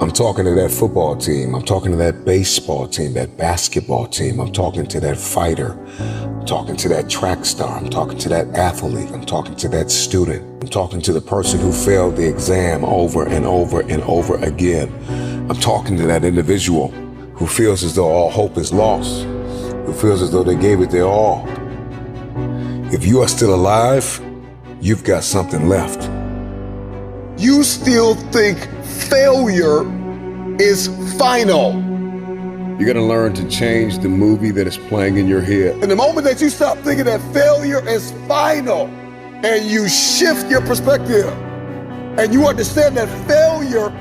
I'm talking to that football team. I'm talking to that baseball team, that basketball team. I'm talking to that fighter. I'm talking to that track star. I'm talking to that athlete. I'm talking to that student. I'm talking to the person who failed the exam over and over and over again. I'm talking to that individual who feels as though all hope is lost, who feels as though they gave it their all. If you are still alive, you've got something left. You still think failure is final. You're gonna learn to change the movie that is playing in your head. And the moment that you stop thinking that failure is final and you shift your perspective and you understand that failure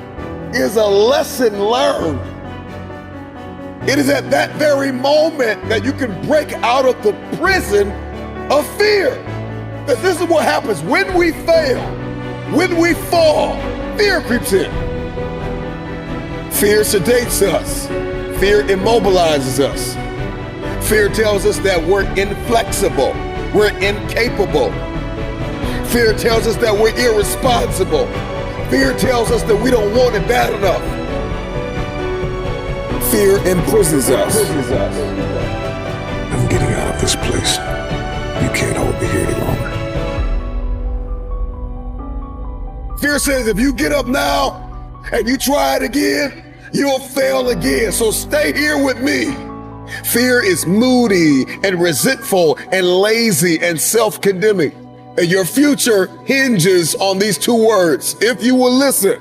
is a lesson learned, it is at that very moment that you can break out of the prison of fear. Because this is what happens when we fail, when we fall, fear creeps in. Fear sedates us. Fear immobilizes us. Fear tells us that we're inflexible, we're incapable. Fear tells us that we're irresponsible. Fear tells us that we don't want it bad enough. Fear imprisons us. I'm getting out of this place. You can't hold me here any longer. Fear says if you get up now and you try it again, you'll fail again. So stay here with me. Fear is moody and resentful and lazy and self-condemning. And your future hinges on these two words. If you will listen,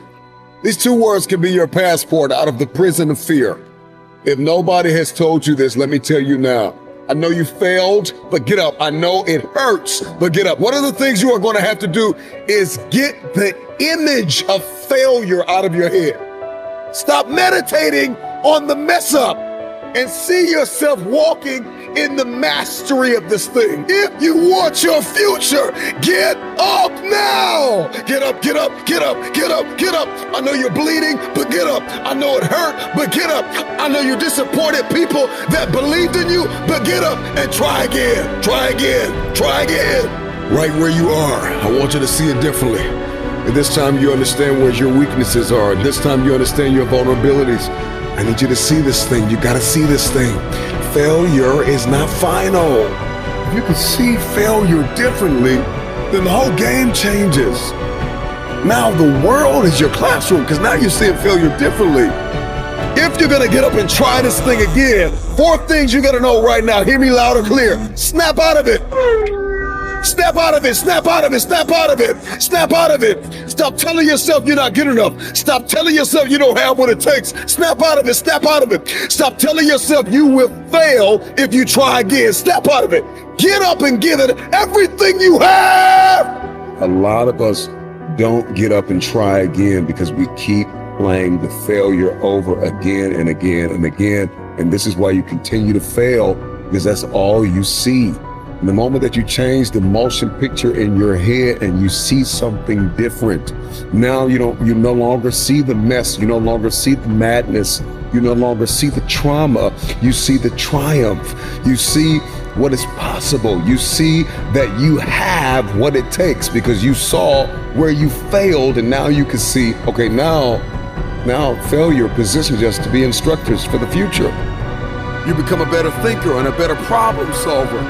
these two words can be your passport out of the prison of fear. If nobody has told you this, let me tell you now. I know you failed, but get up. I know it hurts, but get up. One of the things you are going to have to do is get the image of failure out of your head. Stop meditating on the mess up and see yourself walking in the mastery of this thing. If you want your future, get up now. Get up, get up, get up, get up, get up. I know you're bleeding, but get up. I know it hurt, but get up. I know you disappointed people that believed in you, but get up and try again, try again, try again. Right where you are, I want you to see it differently. And this time you understand where your weaknesses are. This time you understand your vulnerabilities. I need you to see this thing. You gotta see this thing. Failure is not final. If you can see failure differently, then the whole game changes. Now the world is your classroom because now you're seeing failure differently. If you're gonna get up and try this thing again, 4 things you gotta know right now. Hear me loud and clear. Snap out of it. Snap out of it, snap out of it, snap out of it, snap out of it. Stop telling yourself you're not good enough. Stop telling yourself you don't have what it takes. Snap out of it, snap out of it. Stop telling yourself you will fail if you try again. Snap out of it. Get up and give it everything you have. A lot of us don't get up and try again because we keep playing the failure over again and again and again. And this is why you continue to fail, because that's all you see. And the moment that you change the motion picture in your head and you see something different, now you no longer see the mess, you no longer see the madness, you no longer see the trauma, you see the triumph, you see what is possible, you see that you have what it takes because you saw where you failed, and now you can see, okay, now failure positions us to be instructors for the future. You become a better thinker and a better problem solver.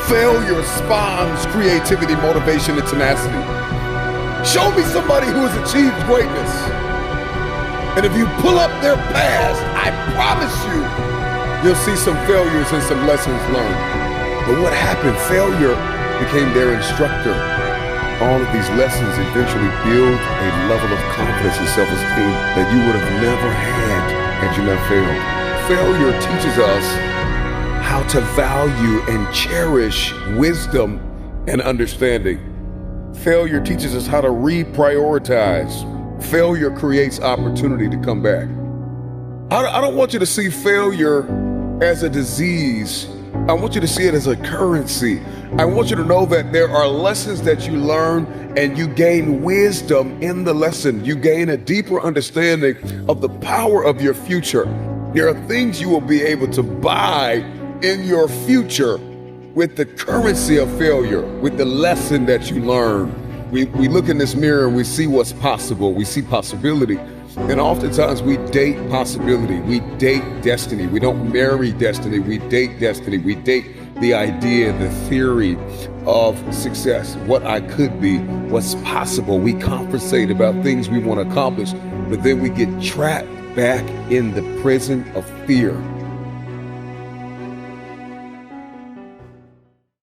Failure spawns creativity, motivation, and tenacity. Show me somebody who has achieved greatness. And if you pull up their past, I promise you'll see some failures and some lessons learned. But what happened? Failure became their instructor. All of these lessons eventually build a level of confidence and self-esteem that you would have never had you not failed. Failure teaches us how to value and cherish wisdom and understanding. Failure teaches us how to reprioritize. Failure creates opportunity to come back. I don't want you to see failure as a disease. I want you to see it as a currency. I want you to know that there are lessons that you learn and you gain wisdom in the lesson. You gain a deeper understanding of the power of your future. There are things you will be able to buy in your future with the currency of failure, with the lesson that you learn. We look in this mirror and we see what's possible. We see possibility. And oftentimes we date possibility, we date destiny. We don't marry destiny, we date destiny. We date the idea, the theory of success, what I could be, what's possible. We conversate about things we want to accomplish, but then we get trapped back in the prison of fear.